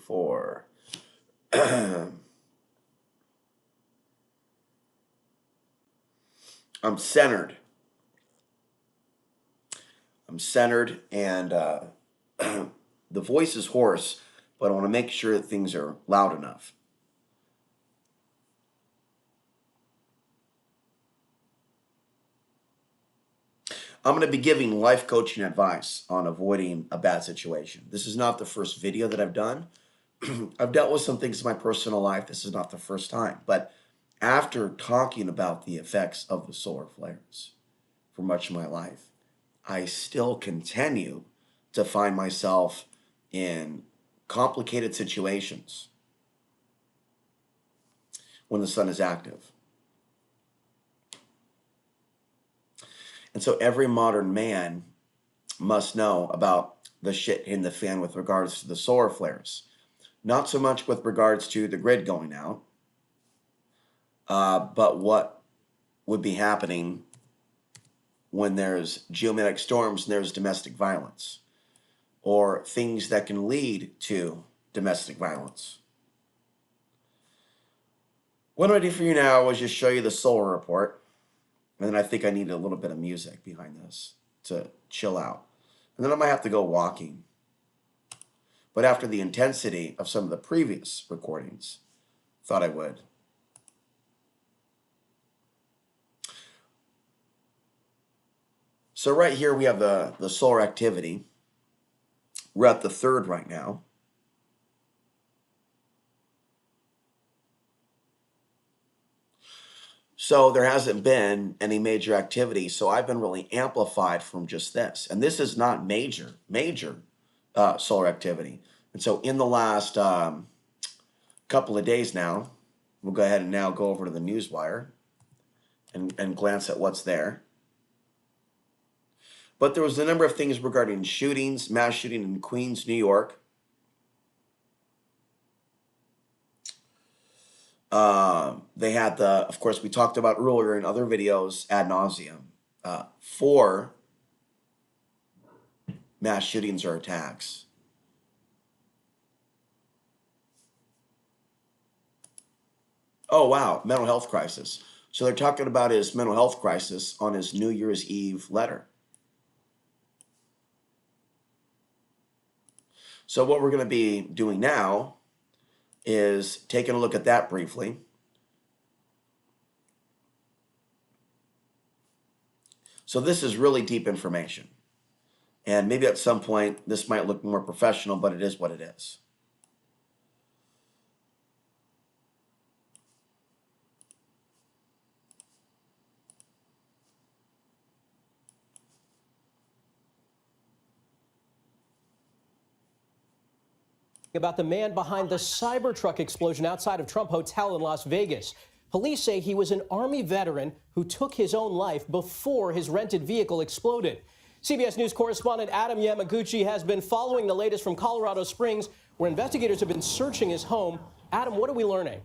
4. I'm centered. I'm centered, and the voice is hoarse, but I want to make sure that things are loud enough. I'm going to be giving life coaching advice on avoiding a bad situation. This is not the first video that I've done. I've dealt with some things in my personal life. This is not the first time. But after talking about the effects of the solar flares for much of my life, I still continue to find myself in complicated situations when the sun is active. And so every modern man must know about the shit in the fan with regards to the solar flares. Not so much with regards to the grid going out, but what would be happening when there's geomagnetic storms and there's domestic violence, or things that can lead to domestic violence. What I do for you now is just show you the solar report. And then I think I need a little bit of music behind this to chill out. And then I might have to go walking. But after the intensity of some of the previous recordings, thought I would. So right here we have the solar activity. We're at the 3rd right now. So there hasn't been any major activity. So I've been really amplified from just this. And this is not major solar activity. And so in the last couple of days now, we'll go ahead and now go over to the newswire and glance at what's there. But there was a number of things regarding shootings, mass shooting in Queens, New York. They had of course, we talked about earlier in other videos ad nauseum, 4 mass shootings or attacks. Oh, wow, mental health crisis. So they're talking about his mental health crisis on his New Year's Eve letter. So what we're going to be doing now is taking a look at that briefly. So this is really deep information. And maybe at some point this might look more professional, but it is what it is. About the man behind the Cybertruck explosion outside of Trump Hotel in Las Vegas. Police say he was an Army veteran who took his own life before his rented vehicle exploded. CBS News correspondent Adam Yamaguchi has been following the latest from Colorado Springs, where investigators have been searching his home. Adam, what are we learning?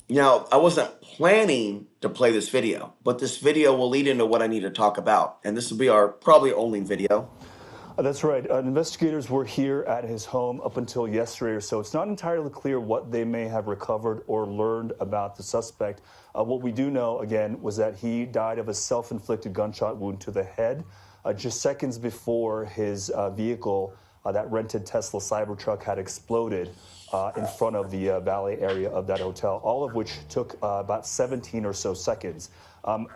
Now, I wasn't planning to play this video, but this video will lead into what I need to talk about. And this will be our probably only video. That's right. Investigators were here at his home up until yesterday or so. It's not entirely clear what they may have recovered or learned about the suspect. What we do know, again, was that he died of a self-inflicted gunshot wound to the head just seconds before his vehicle, that rented Tesla Cybertruck, had exploded in front of the valet area of that hotel, all of which took about 17 or so seconds.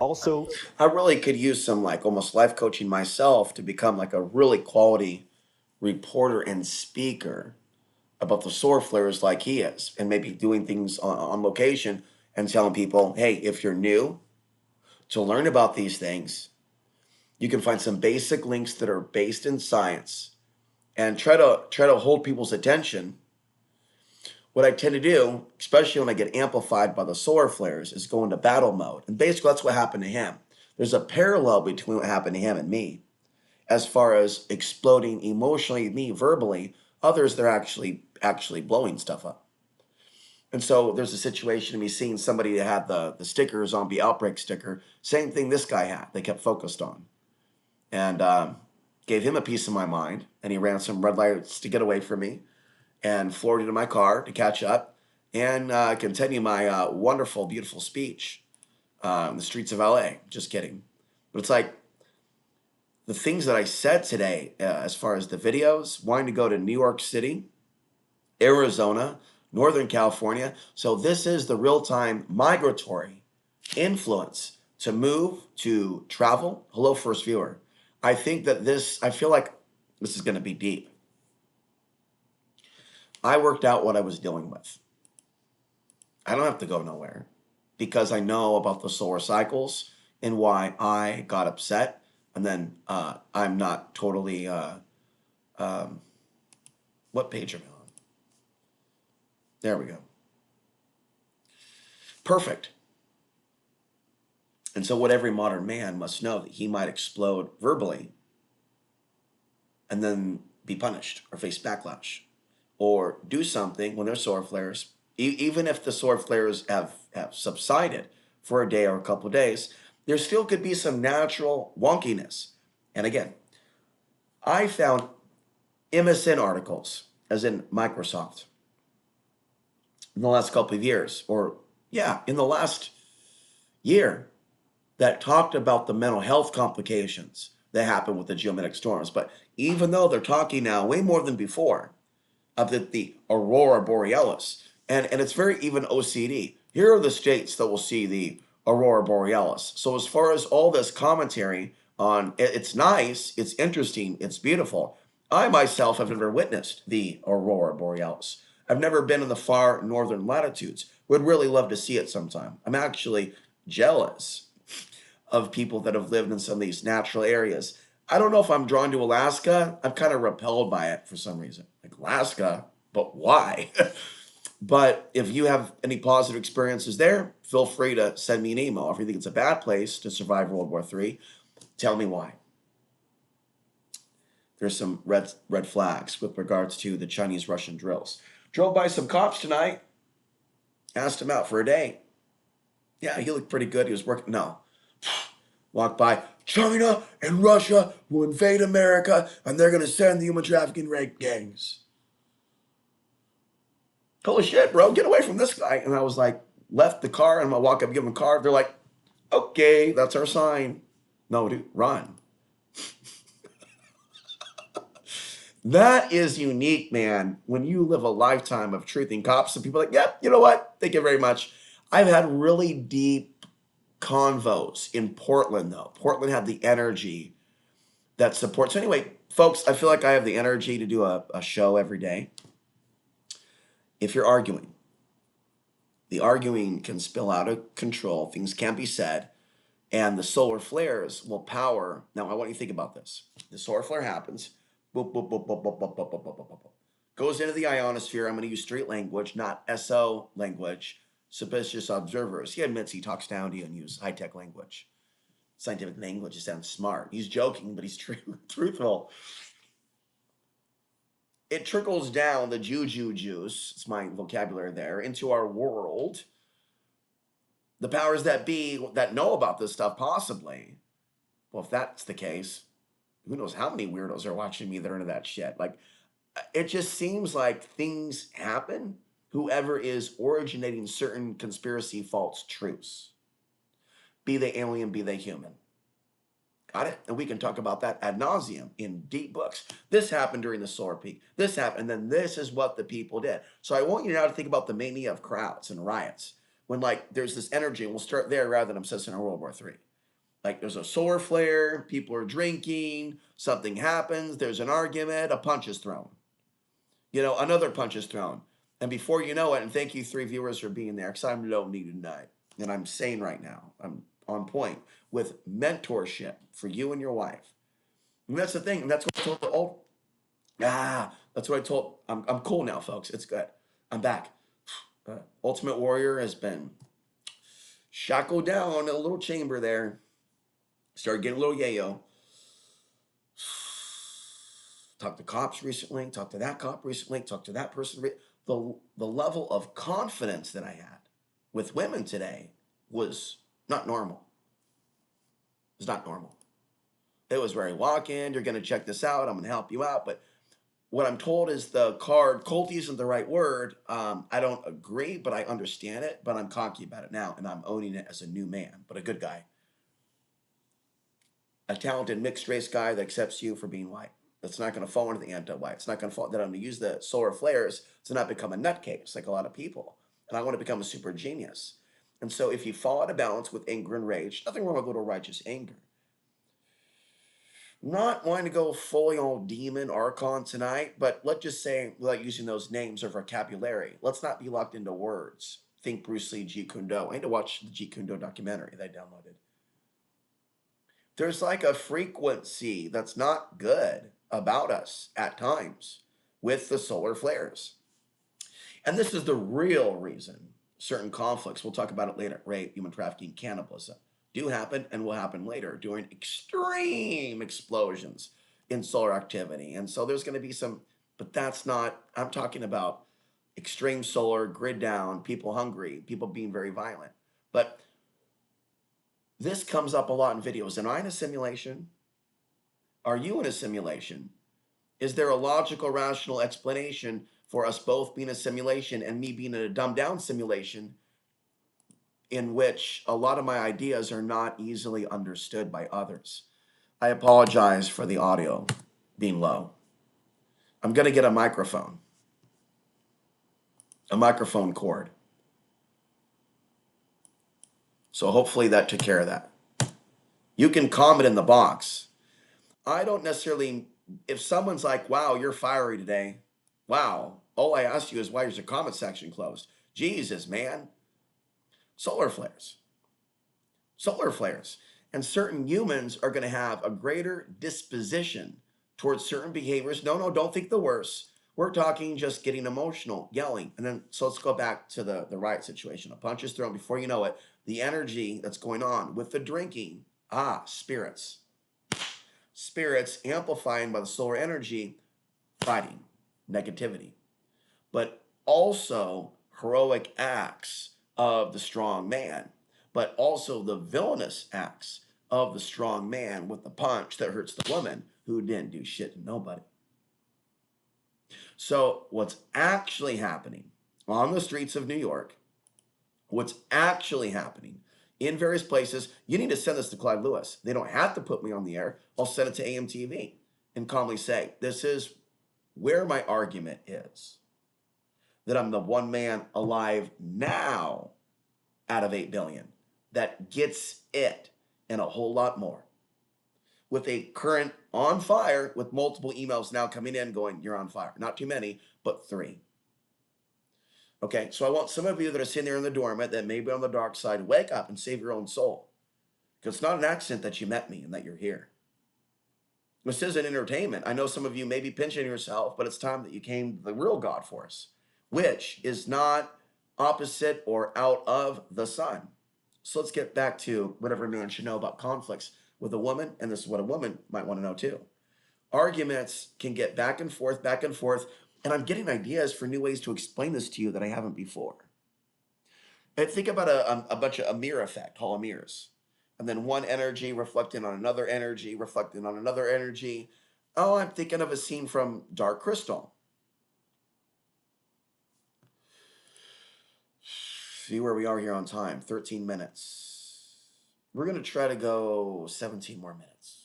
Also, I really could use some like almost life coaching myself to become like a really quality reporter and speaker about the solar flares like he is, and maybe doing things on location and telling people, hey, if you're new to learn about these things, you can find some basic links that are based in science and try to hold people's attention. What I tend to do, especially when I get amplified by the solar flares, is go into battle mode. And basically that's what happened to him. There's a parallel between what happened to him and me. As far as exploding emotionally, me verbally, others, they're actually blowing stuff up. And so there's a situation of me seeing somebody that had the sticker, zombie outbreak sticker, same thing this guy had, they kept focused on. And gave him a piece of my mind, and he ran some red lights to get away from me. and floated in my car to catch up and continue my wonderful, beautiful speech in the streets of LA. Just kidding. But it's like the things that I said today, as far as the videos, wanting to go to New York City, Arizona, Northern California. So this is the real-time migratory influence to move, to travel. Hello, first viewer. I think that I feel like this is going to be deep. I worked out what I was dealing with. I don't have to go nowhere because I know about the solar cycles and why I got upset. And then I'm not totally, what page am I on? There we go. Perfect. And so what every modern man must know that he might explode verbally and then be punished or face backlash or do something when there's solar flares, even if the solar flares have subsided for a day or a couple of days, there still could be some natural wonkiness. And again, I found MSN articles, as in Microsoft, in the last couple of years, or in the last year, that talked about the mental health complications that happen with the geomagnetic storms. But even though they're talking now way more than before of the aurora borealis, and it's very even OCD. Here are the states that will see the aurora borealis. So as far as all this commentary on, it's nice, it's interesting, it's beautiful. I myself have never witnessed the aurora borealis. I've never been in the far northern latitudes. Would really love to see it sometime. I'm actually jealous of people that have lived in some of these natural areas. I don't know if I'm drawn to Alaska. I'm kind of repelled by it for some reason. Like Alaska, but why? But if you have any positive experiences there, feel free to send me an email. If you think it's a bad place to survive World War III, tell me why. There's some red flags with regards to the Chinese-Russian drills. Drove by some cops tonight. Asked him out for a date. Yeah, he looked pretty good. He was working. No. Walked by. China and Russia will invade America, and they're going to send the human trafficking rape gangs. Holy shit, bro, get away from this guy. And I was like, left the car, and I walk up, give him a card. They're like, okay, that's our sign. No, dude, run. That is unique, man. When you live a lifetime of truthing cops, and people are like, yep, you know what? Thank you very much. I've had really deep convos in Portland, though. Portland had the energy that supports. So anyway, folks, I feel like I have the energy to do a show every day. If you're arguing, the arguing can spill out of control. Things can't be said. And the solar flares will power. Now, I want you to think about this. The solar flare happens. Boop, boop, boop, boop, boop, boop, boop, boop, boop, boop, boop. Goes into the ionosphere. I'm going to use street language, not SO language. Suspicious observers. He admits he talks down to you and uses high-tech language. Scientific language sounds smart. He's joking, but he's truthful. It trickles down the juju juice, it's my vocabulary there, into our world. The powers that be that know about this stuff, possibly. Well, if that's the case, who knows how many weirdos are watching me that are into that shit. Like, it just seems like things happen. Whoever is originating certain conspiracy false truths, be they alien, be they human. Got it? And we can talk about that ad nauseum in deep books. This happened during the solar peak. This happened, and then this is what the people did. So I want you now to think about the mania of crowds and riots. When, like, there's this energy, and we'll start there rather than obsessing on World War III. Like, there's a solar flare, people are drinking, something happens, there's an argument, a punch is thrown. You know, another punch is thrown. And before you know it, and thank you 3 viewers for being there, because I'm lonely tonight. And I'm sane right now. I'm on point with mentorship for you and your wife. And that's the thing. And that's what I told the old. That's what I told. I'm cool now, folks. It's good. I'm back. Ultimate Warrior has been shackled down in a little chamber there. Started getting a little yayo. Talked to cops recently. Talked to that cop recently. Talked to that person. The level of confidence that I had with women today was not normal. It's not normal. It was very walk in, you're going to check this out, I'm going to help you out. But what I'm told is the card, culty isn't the right word. I don't agree, but I understand it, but I'm cocky about it now, and I'm owning it as a new man, but a good guy. A talented mixed race guy that accepts you for being white. That's not going to fall into the anti-white. It's not going to fall, that I'm going to use the solar flares to not become a nutcase like a lot of people. And I want to become a super genius. And so if you fall out of balance with anger and rage, nothing wrong with a little righteous anger. Not wanting to go fully on demon archon tonight, but let's just say, without using those names or vocabulary, let's not be locked into words. Think Bruce Lee, Jeet Kune Do. I need to watch the Jeet Kune Do documentary that I downloaded. There's like a frequency that's not good about us at times with the solar flares. And this is the real reason certain conflicts, we'll talk about it later, rape, human trafficking, cannibalism, do happen and will happen later during extreme explosions in solar activity. And so there's going to be some, but that's not, I'm talking about extreme solar, grid down, people hungry, people being very violent. But this comes up a lot in videos. Am I in a simulation? Are you in a simulation? Is there a logical, rational explanation for us both being a simulation and me being in a dumbed down simulation in which a lot of my ideas are not easily understood by others? I apologize for the audio being low. I'm going to get a microphone cord. So hopefully that took care of that. You can comment in the box. I don't necessarily, if someone's like, wow, you're fiery today. Wow. All I ask you is, why is your comment section closed? Jesus, man. Solar flares. Solar flares. And certain humans are going to have a greater disposition towards certain behaviors. No, don't think the worst. We're talking just getting emotional, yelling. And then, so let's go back to the riot situation. A punch is thrown. Before you know it, the energy that's going on with the drinking, spirits. Spirits amplifying by the solar energy, fighting, negativity. But also heroic acts of the strong man, but also the villainous acts of the strong man with the punch that hurts the woman who didn't do shit to nobody. So what's actually happening on the streets of New York, what's actually happening in various places, you need to send this to Clyde Lewis. They don't have to put me on the air. I'll send it to AMTV and calmly say, this is where my argument is. That I'm the one man alive now out of 8 billion that gets it and a whole lot more. With a current on fire, with multiple emails now coming in going, you're on fire. Not too many, but 3. Okay, so I want some of you that are sitting there in the dormant that may be on the dark side, wake up and save your own soul. Because it's not an accident that you met me and that you're here. This isn't entertainment. I know some of you may be pinching yourself, but it's time that you came to the real God force, which is not opposite or out of the sun. So let's get back to what every man should know about conflicts with a woman, and this is what a woman might want to know too. Arguments can get back and forth, and I'm getting ideas for new ways to explain this to you that I haven't before. And think about a bunch of a mirror effect, hall of mirrors, and then one energy reflecting on another energy, reflecting on another energy. Oh, I'm thinking of a scene from Dark Crystal. See where we are here on time, 13 minutes. We're going to try to go 17 more minutes.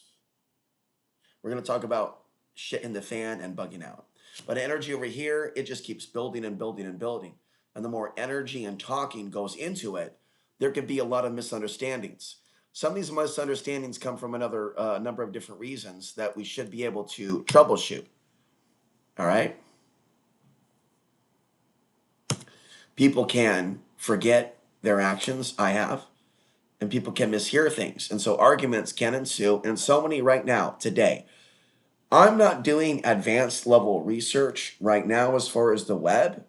We're going to talk about shit in the fan and bugging out. But energy over here, it just keeps building and building and building. And the more energy and talking goes into it, there could be a lot of misunderstandings. Some of these misunderstandings come from another number of different reasons that we should be able to troubleshoot. All right? People can forget their actions, I have, and people can mishear things. And so arguments can ensue, and so many right now, today. I'm not doing advanced level research right now as far as the web.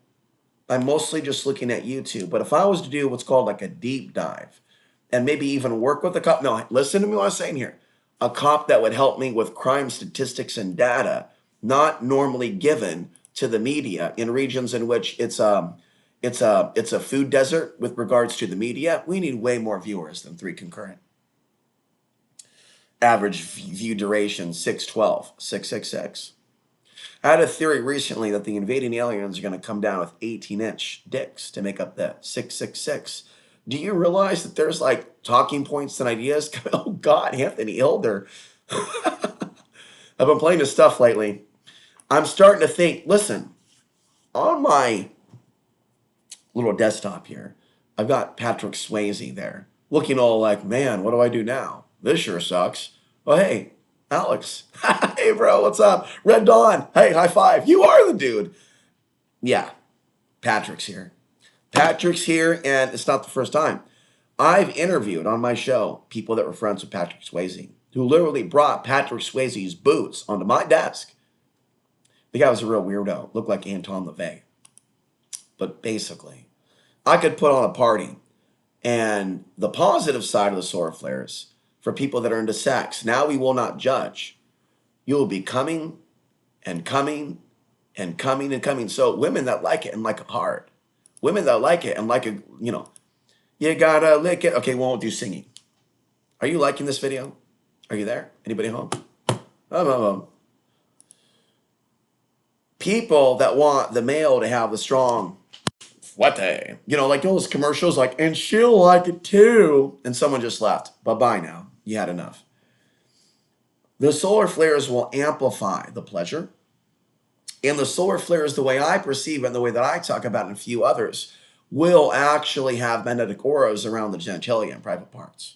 I'm mostly just looking at YouTube. But if I was to do what's called like a deep dive and maybe even work with a cop, no, listen to me what I'm saying here. A cop that would help me with crime statistics and data, not normally given to the media in regions in which it's a food desert with regards to the media. We need way more viewers than 3 concurrent. Average view duration 612, 666. I had a theory recently that the invading aliens are going to come down with 18-inch dicks to make up the 666. Do you realize that there's like talking points and ideas? Oh God, Anthony Hilder. I've been playing this stuff lately. I'm starting to think, listen, on my little desktop here, I've got Patrick Swayze there, looking all like, man, what do I do now? This sure sucks. Well, hey, Alex. Hey, bro, what's up? Red Dawn. Hey, high five. You are the dude. Yeah, Patrick's here. Patrick's here, and it's not the first time. I've interviewed on my show people that were friends with Patrick Swayze, who literally brought Patrick Swayze's boots onto my desk. The guy was a real weirdo, looked like Anton LaVey. But basically, I could put on a party, and the positive side of the solar flares for people that are into sex, now we will not judge. You will be coming and coming and coming and coming. So women that like it and like it hard, women that like it and like it, you gotta lick it. Okay, we won't do singing. Are you liking this video? Are you there? Anybody home? People that want the male to have the strong fuerte, like those commercials, like, and she'll like it too. And someone just left. Bye-bye now. You had enough. The solar flares will amplify the pleasure. And the solar flares, the way I perceive it and the way that I talk about it and a few others, will actually have magnetic auras around the genitalia and private parts.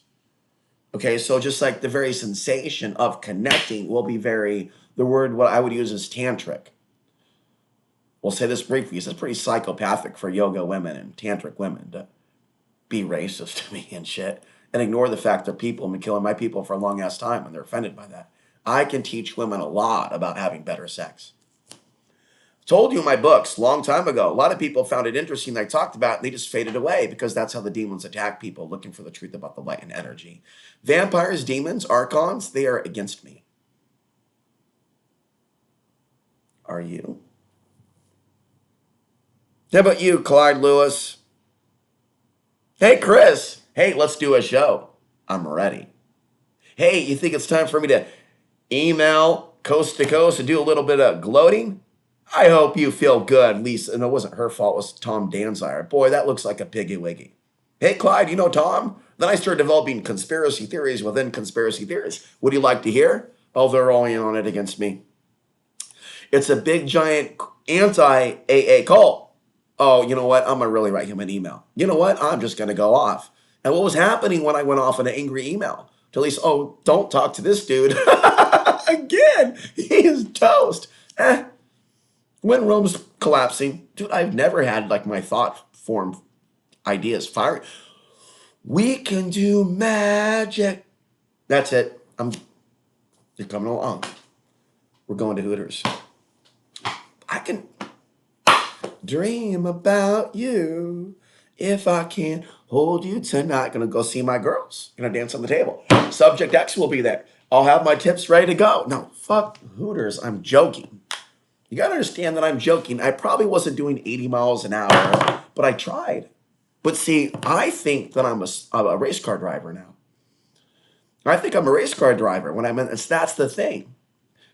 Okay, so just like the very sensation of connecting will be the word what I would use is tantric. We'll say this briefly, it's pretty psychopathic for yoga women and tantric women to be racist to me and shit and ignore the fact that people have been killing my people for a long ass time and they're offended by that. I can teach women a lot about having better sex. Told you in my books a long time ago, a lot of people found it interesting that I talked about it, and they just faded away because that's how the demons attack people, looking for the truth about the light and energy. Vampires, demons, archons, they are against me. Are you? How about you, Clyde Lewis? Hey, Chris. Hey, let's do a show. I'm ready. Hey, you think it's time for me to email coast to coast and do a little bit of gloating? I hope you feel good, Lisa. And it wasn't her fault, it was Tom Danzire. Boy, that looks like a piggy wiggy. Hey, Clyde, you know Tom? Then I started developing conspiracy theories within conspiracy theories. Would you like to hear? Oh, they're all in on it against me. It's a big, giant anti-AA cult. Oh, you know what? I'm going to really write him an email. You know what? I'm just going to go off. And what was happening when I went off in an angry email? To at least, oh, don't talk to this dude. Again, he is toast. When Rome's collapsing, dude, I've never had like my thought form ideas fire. We can do magic. That's it. You're coming along. We're going to Hooters. I can dream about you if I can hold you tonight. Gonna go see my girls. Gonna dance on the table. Subject X will be there. I'll have my tips ready to go. No, fuck Hooters. I'm joking. You gotta understand that I'm joking. I probably wasn't doing 80 miles an hour, but I tried. But see, I think that I'm a race car driver now. I think I'm a race car driver when that's the thing.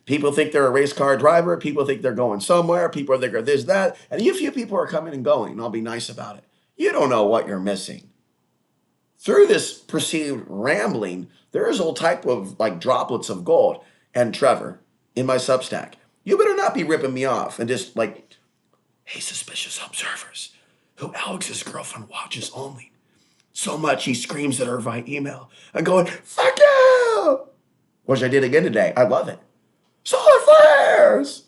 People think they're a race car driver. People think they're going somewhere. People think they're this, that. And a few people are coming and going, and I'll be nice about it. You don't know what you're missing. Through this perceived rambling, there is all type of like droplets of gold. And Trevor, in my Substack, you better not be ripping me off and just like, hey, suspicious observers, who Alex's girlfriend watches only. So much he screams at her via email and going, fuck you! Which I did again today. I love it. Solar flares!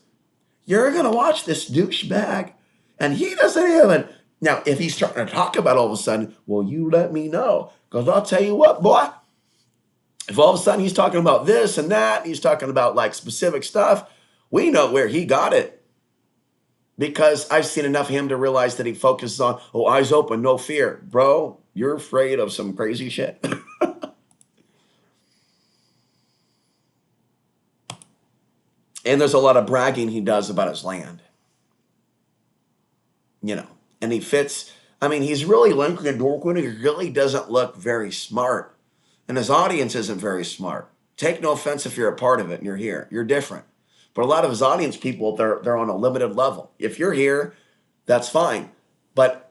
You're going to watch this douchebag, and he doesn't even... Now, if he's starting to talk about all of a sudden, well, you let me know. Because I'll tell you what, boy, if all of a sudden he's talking about this and that, he's talking about like specific stuff, we know where he got it. Because I've seen enough of him to realize that he focuses on, oh, eyes open, no fear. Bro, you're afraid of some crazy shit. And there's a lot of bragging he does about his land. And he fits, he's really Lincoln and Dorkin. He really doesn't look very smart. And his audience isn't very smart. Take no offense if you're a part of it and you're here. You're different. But a lot of his audience people, they're on a limited level. If you're here, that's fine. But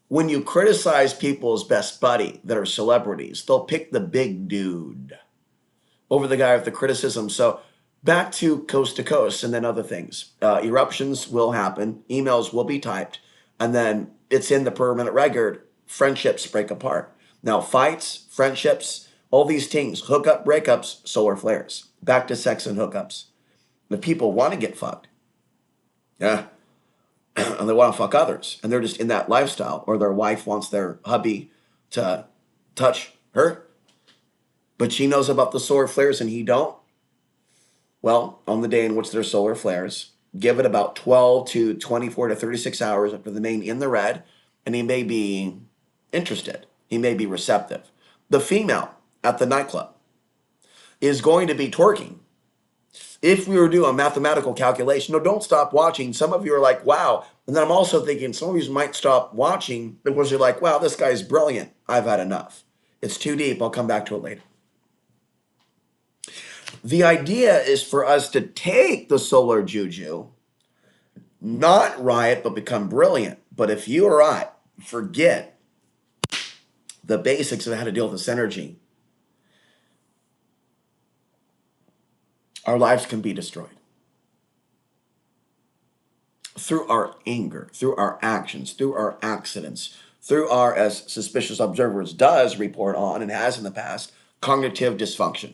when you criticize people's best buddy that are celebrities, they'll pick the big dude over the guy with the criticism. So back to coast, and then other things. Eruptions will happen. Emails will be typed. And then it's in the permanent record. Friendships break apart. Now, fights, friendships, all these things, hookup, breakups, solar flares. Back to sex and hookups. The people want to get fucked. Yeah. And they want to fuck others. And they're just in that lifestyle. Or their wife wants their hubby to touch her, but she knows about the solar flares and he don't. Well, on the day in which there's solar flares, give it about 12 to 24 to 36 hours after the main in the red, and he may be interested. He may be receptive. The female at the nightclub is going to be twerking. If we were to do a mathematical calculation, no, don't stop watching. Some of you are like, wow. And then I'm also thinking some of you might stop watching because you're like, wow, this guy's brilliant. I've had enough. It's too deep. I'll come back to it later. The idea is for us to take the solar juju, not riot, but become brilliant. But if you or I forget the basics of how to deal with this energy, our lives can be destroyed. Through our anger, through our actions, through our accidents, through our, as Suspicious Observers does report on and has in the past, cognitive dysfunction.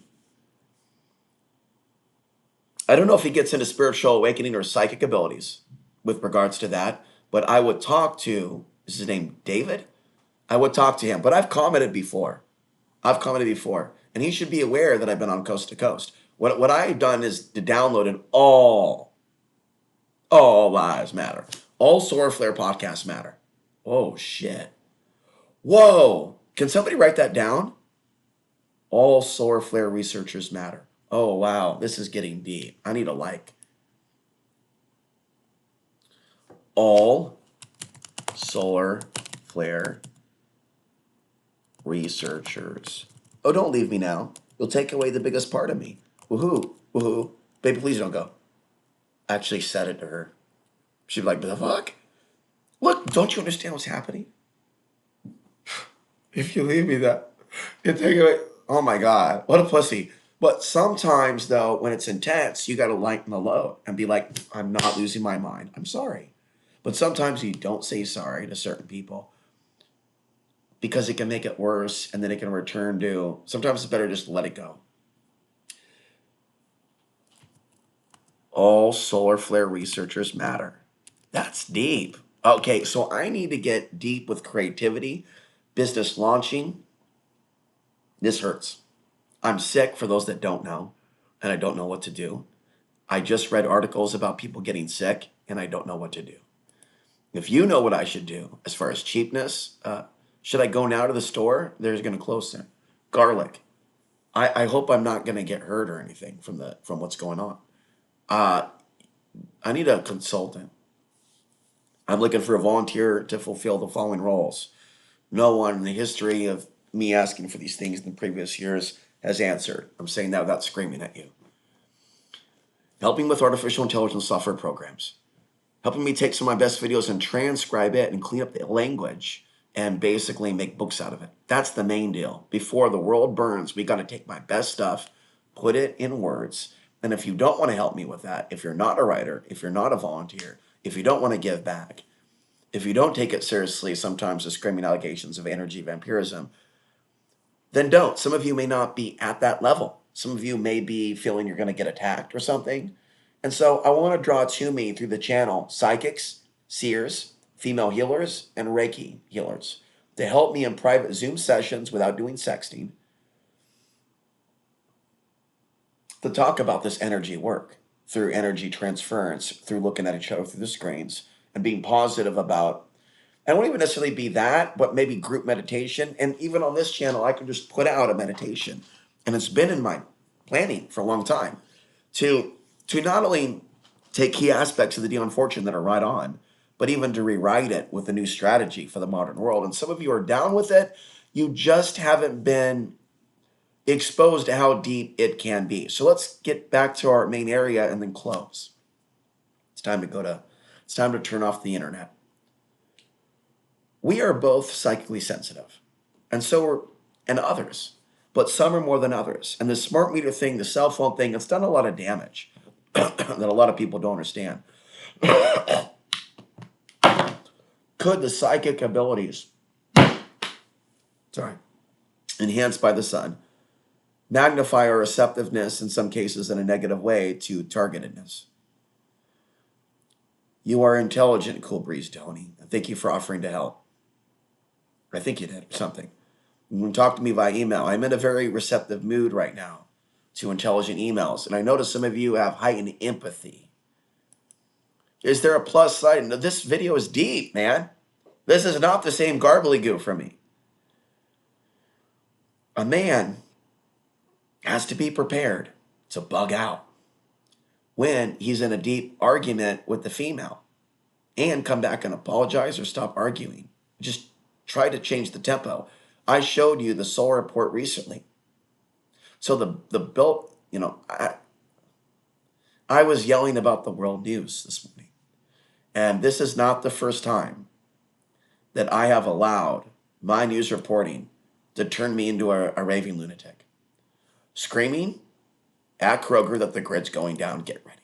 I don't know if he gets into spiritual awakening or psychic abilities with regards to that, but I would talk to, is his name David? I would talk to him, but I've commented before. And he should be aware that I've been on Coast to Coast. What I've done is to download an all lives matter. All solar flare podcasts matter. Oh, shit. Whoa. Can somebody write that down? All solar flare researchers matter. Oh, wow. This is getting deep. I need a like. All solar flare researchers. Oh, don't leave me now. You'll take away the biggest part of me. Woohoo. Woohoo. Baby, please don't go. I actually said it to her. She'd be like, the fuck? Look, don't you understand what's happening? If you leave me that, you take away. Oh my God, what a pussy. But sometimes though, when it's intense, you got to lighten the load and be like, I'm not losing my mind. I'm sorry. But sometimes you don't say sorry to certain people because it can make it worse and then it can return to, sometimes it's better just to let it go. All solar flare researchers matter. That's deep. Okay, so I need to get deep with creativity, business launching. This hurts. I'm sick for those that don't know, and I don't know what to do. I just read articles about people getting sick, and I don't know what to do. If you know what I should do as far as cheapness, should I go now to the store? They're going to close there. Garlic. I hope I'm not going to get hurt or anything from what's going on. I need a consultant. I'm looking for a volunteer to fulfill the following roles. No one in the history of me asking for these things in the previous years has answered. I'm saying that without screaming at you. Helping with artificial intelligence software programs. Helping me take some of my best videos and transcribe it and clean up the language and basically make books out of it. That's the main deal. Before the world burns, we got to take my best stuff, put it in words. And if you don't want to help me with that, if you're not a writer, if you're not a volunteer, if you don't want to give back, if you don't take it seriously, sometimes the screaming allegations of energy vampirism, then don't. Some of you may not be at that level. Some of you may be feeling you're going to get attacked or something. And so I want to draw to me through the channel psychics, seers, female healers, and Reiki healers to help me in private Zoom sessions without doing sexting to talk about this energy work through energy transference, through looking at each other through the screens and being positive about, I won't even necessarily be that, but maybe group meditation. And even on this channel, I can just put out a meditation. And it's been in my planning for a long time to not only take key aspects of the Deal and Fortune that are right on, but even to rewrite it with a new strategy for the modern world. And some of you are down with it. You just haven't been exposed to how deep it can be. So let's get back to our main area and then close. It's time to turn off the internet. We are both psychically sensitive, and others, but some are more than others. And the smart meter thing, the cell phone thing, it's done a lot of damage that a lot of people don't understand. Could the psychic abilities, enhanced by the sun, magnify our receptiveness in some cases in a negative way to targetedness? You are intelligent, Cool Breeze Tony. Thank you for offering to help. I think you did, or something. You can talk to me via email. I'm in a very receptive mood right now to intelligent emails. And I notice some of you have heightened empathy. Is there a plus side? No, this video is deep, man. This is not the same garbly-goo for me. A man has to be prepared to bug out when he's in a deep argument with the female and come back and apologize or stop arguing. Just try to change the tempo. I showed you the Soul Report recently. So the bill, I was yelling about the world news this morning. And this is not the first time that I have allowed my news reporting to turn me into a raving lunatic. Screaming at Kroger that the grid's going down, get ready.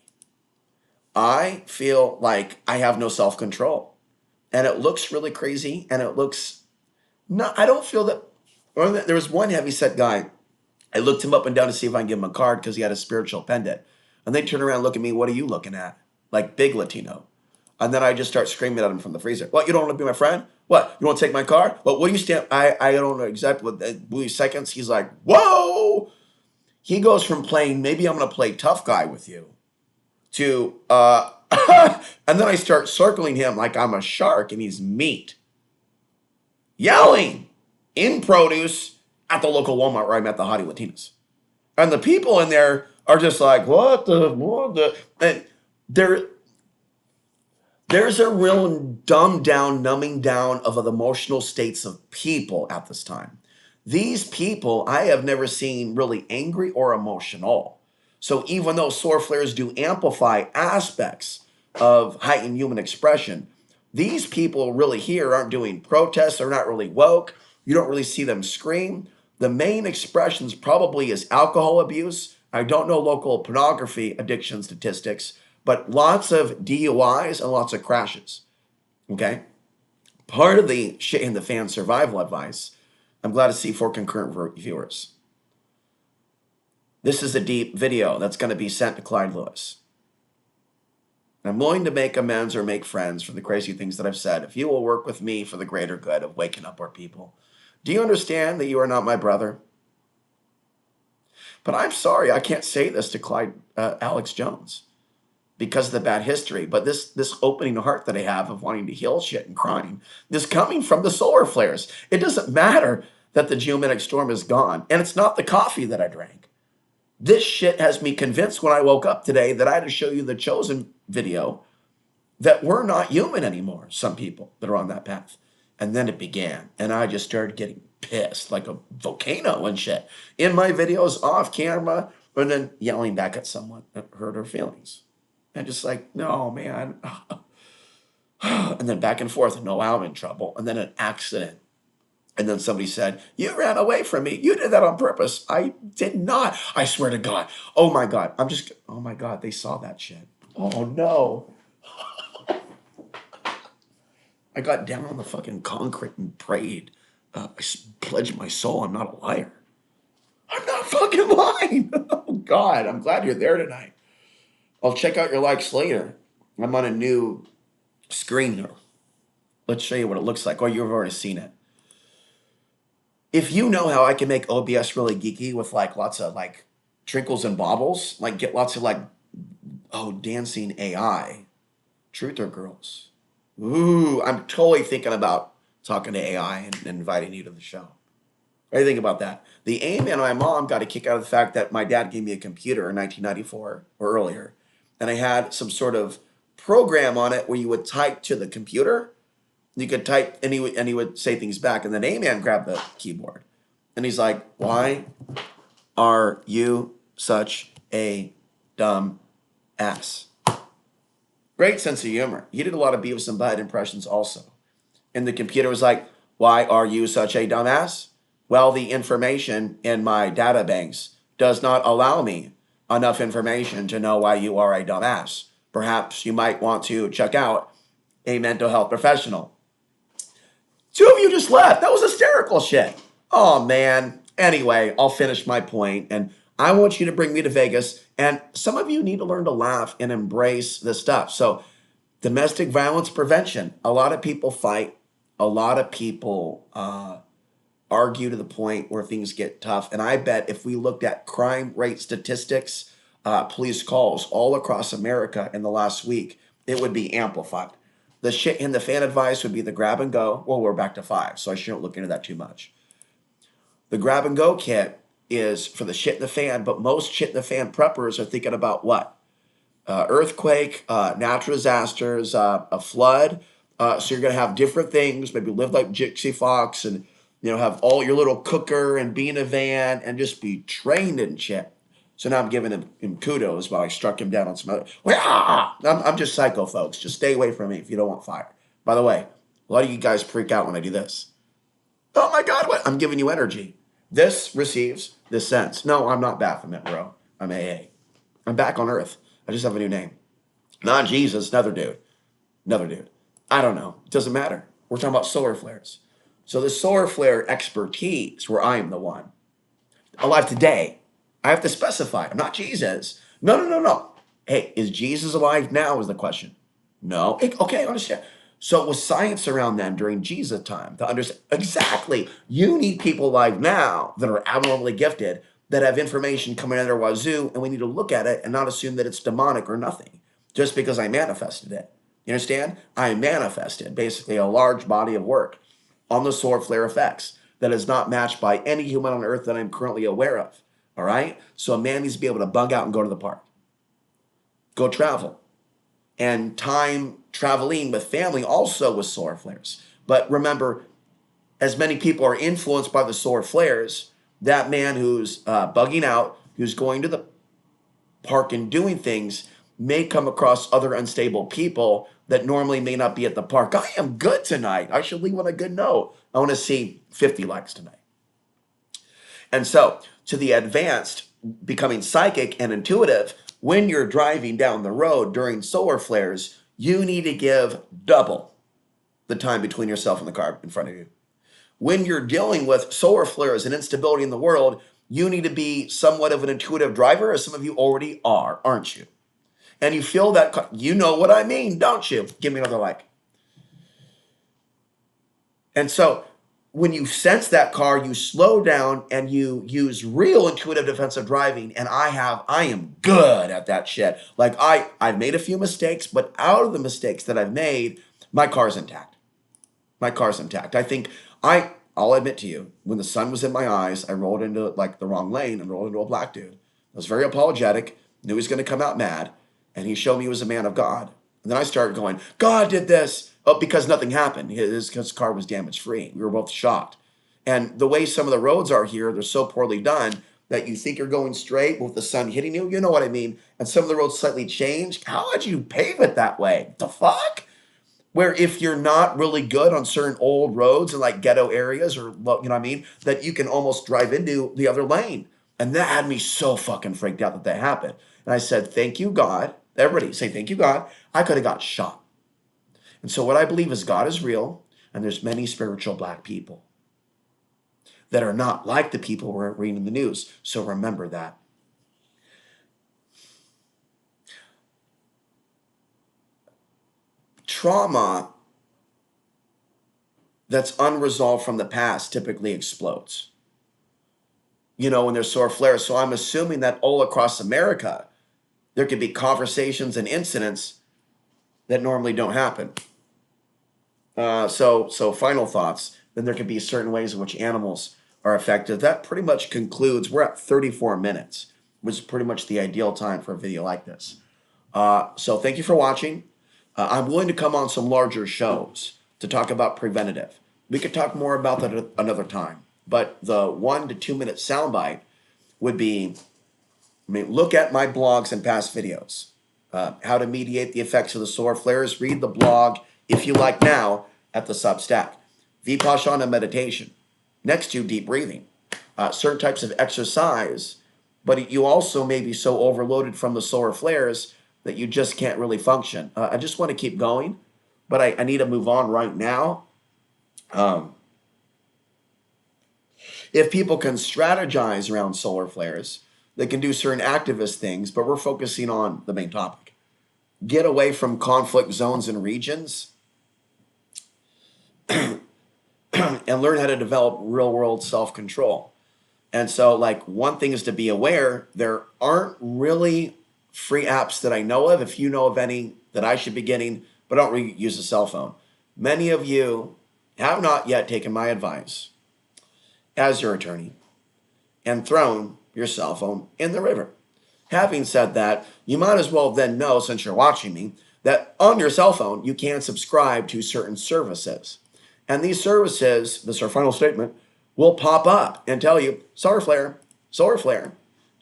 I feel like I have no self-control. And it looks really crazy, and it looks, no, I don't feel that, there was one heavyset guy, I looked him up and down to see if I can give him a card because he had a spiritual pendant. And they turn around and look at me, what are you looking at? Like big Latino. And then I just start screaming at him from the freezer. What, you don't want to be my friend? What, you want to take my card? What do you stand? I don't know exactly what, seconds. He's like, whoa! He goes from playing, maybe I'm going to play tough guy with you, to, and then I start circling him like I'm a shark and he's meat. Yelling in produce at the local Walmart where I met the hottie Latinas. And the people in there are just like, what the, and there's a real dumbed down, numbing down of the emotional states of people at this time. These people I have never seen really angry or emotional. So even though solar flares do amplify aspects of heightened human expression, these people really here aren't doing protests. They're not really woke. You don't really see them scream. The main expressions probably is alcohol abuse. I don't know local pornography addiction statistics, but lots of DUIs and lots of crashes, okay? Part of the shit in the fan survival advice, I'm glad to see 4 concurrent viewers. This is a deep video that's going to be sent to Clyde Lewis. I'm willing to make amends or make friends for the crazy things that I've said if you will work with me for the greater good of waking up our people. Do you understand that you are not my brother? But I'm sorry, I can't say this to Alex Jones because of the bad history. But this opening heart that I have of wanting to heal shit and crying is coming from the solar flares. It doesn't matter that the geomagnetic storm is gone. And it's not the coffee that I drank. This shit has me convinced when I woke up today that I had to show you the Chosen video that we're not human anymore, some people that are on that path. And then it began, and I just started getting pissed like a volcano and shit. In my videos, off camera, and then yelling back at someone that hurt her feelings. And just like, no, man. And then back and forth, no, I'm in trouble. And then an accident. And then somebody said, you ran away from me. You did that on purpose. I did not. I swear to God. Oh my God. Oh my God, they saw that shit. Oh no. I got down on the fucking concrete and prayed. I pledged my soul. I'm not a liar. I'm not fucking lying. Oh God, I'm glad you're there tonight. I'll check out your likes later. I'm on a new screen here. Let's show you what it looks like. Oh, you've already seen it. If you know how I can make OBS really geeky with like lots of like trinkles and baubles, like get lots of like, dancing AI, truth or girls. Ooh, I'm totally thinking about talking to AI and inviting you to the show. What do you think about that? The aim and my mom got a kick out of the fact that my dad gave me a computer in 1994 or earlier. And I had some sort of program on it where you would type to the computer. You could type and he would say things back. And then A-Man grabbed the keyboard. And he's like, why are you such a dumb ass? Great sense of humor. He did a lot of Beavis and Butthead impressions also. And the computer was like, why are you such a dumbass? Well, the information in my data banks does not allow me enough information to know why you are a dumbass. Perhaps you might want to check out a mental health professional. Two of you just left. That was hysterical shit. Oh, man. Anyway, I'll finish my point, and I want you to bring me to Vegas. And some of you need to learn to laugh and embrace this stuff. So, domestic violence prevention. A lot of people fight. A lot of people argue to the point where things get tough. And I bet if we looked at crime rate statistics, police calls all across America in the last week, it would be amplified. The shit in the fan advice would be the grab and go. Well, we're back to 5, so I shouldn't look into that too much. The grab and go kit is for the shit in the fan, but most shit in the fan preppers are thinking about what? Earthquake, natural disasters, a flood. So you're going to have different things, maybe live like Gypsy Fox and, have all your little cooker and be in a van and just be trained in shit. So now I'm giving him kudos while I struck him down on some other. I'm just psycho, folks. Just stay away from me if you don't want fire. By the way, a lot of you guys freak out when I do this. Oh my God, what? I'm giving you energy. This receives this sense. No, I'm not Baphomet, bro. I'm AA. I'm back on Earth. I just have a new name. Not Jesus, another dude. Another dude. I don't know. It doesn't matter. We're talking about solar flares. So the solar flare expertise, where I am the one alive today, I have to specify. I'm not Jesus. No. Hey, is Jesus alive now is the question. No. Okay, I understand. So it was science around them during Jesus' time to understand. Exactly. You need people alive now that are abnormally gifted, that have information coming out of their wazoo, and we need to look at it and not assume that it's demonic or nothing just because I manifested it. You understand? I manifested basically a large body of work on the solar flare effects that is not matched by any human on earth that I'm currently aware of. All right? So a man needs to be able to bug out and go to the park. Go travel. And time traveling with family also with solar flares. But remember, as many people are influenced by the solar flares, that man who's bugging out, who's going to the park and doing things, may come across other unstable people that normally may not be at the park. I am good tonight. I should leave on a good note. I want to see 50 likes tonight. And so, to the advanced, becoming psychic and intuitive, when you're driving down the road during solar flares, you need to give double the time between yourself and the car in front of you. When you're dealing with solar flares and instability in the world, you need to be somewhat of an intuitive driver, as some of you already are, aren't you? And you feel that, you know what I mean, don't you? Give me another like. And so when you sense that car, you slow down and you use real intuitive defensive driving. And I am good at that shit. Like I've made a few mistakes, but out of the mistakes that I've made, my car's intact. My car's intact. I think I'll admit to you, when the sun was in my eyes, I rolled into like the wrong lane and rolled into a black dude. I was very apologetic, knew he was going to come out mad, and he showed me he was a man of God. And then I started going, God did this. Oh, because nothing happened. His car was damage free. We were both shocked. And the way some of the roads are here, they're so poorly done that you think you're going straight with the sun hitting you. You know what I mean? And some of the roads slightly changed. How would you pave it that way? The fuck? Where if you're not really good on certain old roads in like ghetto areas or, you know what I mean, that you can almost drive into the other lane. And that had me so fucking freaked out that happened. And I said, thank you, God. Everybody say, thank you, God. I could have got shot. And so what I believe is God is real, and there's many spiritual black people that are not like the people we're reading in the news. So remember that. Trauma that's unresolved from the past typically explodes. When there's solar flares. So I'm assuming that all across America, there could be conversations and incidents that normally don't happen. So final thoughts. Then there could be certain ways in which animals are affected. That pretty much concludes. We're at 34 minutes, which is pretty much the ideal time for a video like this. So thank you for watching. I'm willing to come on some larger shows to talk about preventative. We could talk more about that another time. But the 1 to 2 minute soundbite would be, look at my blogs and past videos. How to mediate the effects of the solar flares. Read the blog, if you like now, at the Substack. Vipassana meditation. Next to deep breathing. Certain types of exercise, but you also may be so overloaded from the solar flares that you just can't really function. I just want to keep going, but I need to move on right now. If people can strategize around solar flares, they can do certain activist things, but we're focusing on the main topic. Get away from conflict zones and regions and learn how to develop real world self-control. And so, like, one thing is to be aware there aren't really free apps that I know of. If you know of any that I should be getting, but don't really use a cell phone. Many of you have not yet taken my advice as your attorney and thrown your cell phone in the river. Having said that, you might as well then know, since you're watching me, that on your cell phone, you can subscribe to certain services. And these services, this is our final statement, will pop up and tell you, solar flare, solar flare.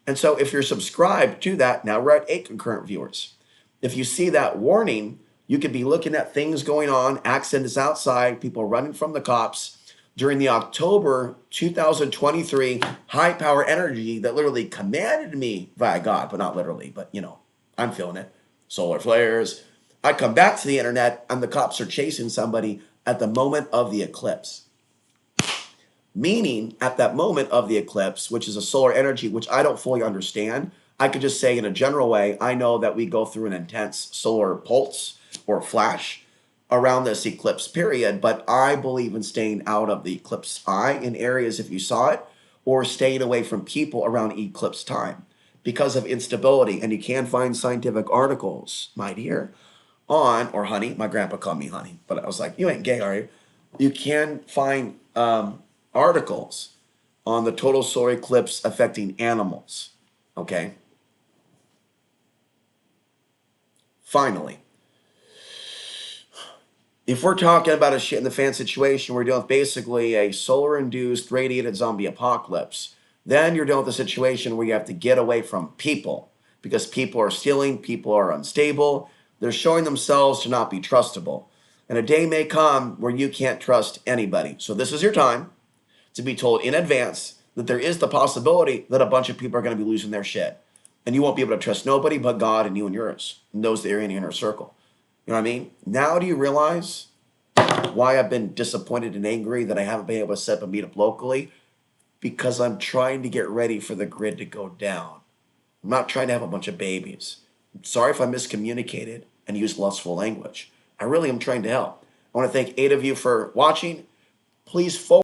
And so if you're subscribed to that, now we're at 8 concurrent viewers. If you see that warning, you could be looking at things going on, accidents outside, people running from the cops during the October 2023 high power energy that literally commanded me via God, but not literally, but I'm feeling it. Solar flares. I come back to the internet and the cops are chasing somebody at the moment of the eclipse. Meaning at that moment of the eclipse, which is a solar energy, which I don't fully understand, I could just say in a general way, I know that we go through an intense solar pulse or flash around this eclipse period, but I believe in staying out of the eclipse eye in areas if you saw it, or staying away from people around eclipse time because of instability. And you can find scientific articles, my dear, on, or honey, my grandpa called me honey, but I was like, you ain't gay, are you? You can find articles on the total solar eclipse affecting animals, okay? Finally, if we're talking about a shit in the fan situation, we're dealing with basically a solar-induced radiated zombie apocalypse, then you're dealing with a situation where you have to get away from people because people are stealing, people are unstable, they're showing themselves to not be trustable. And a day may come where you can't trust anybody. So this is your time to be told in advance that there is the possibility that a bunch of people are going to be losing their shit. And you won't be able to trust nobody but God and you and yours, and those that are in your inner circle. You know what I mean? Now do you realize why I've been disappointed and angry that I haven't been able to set up a meetup locally? Because I'm trying to get ready for the grid to go down. I'm not trying to have a bunch of babies. I'm sorry if I miscommunicated and used lustful language. I really am trying to help. I want to thank 8 of you for watching. Please focus.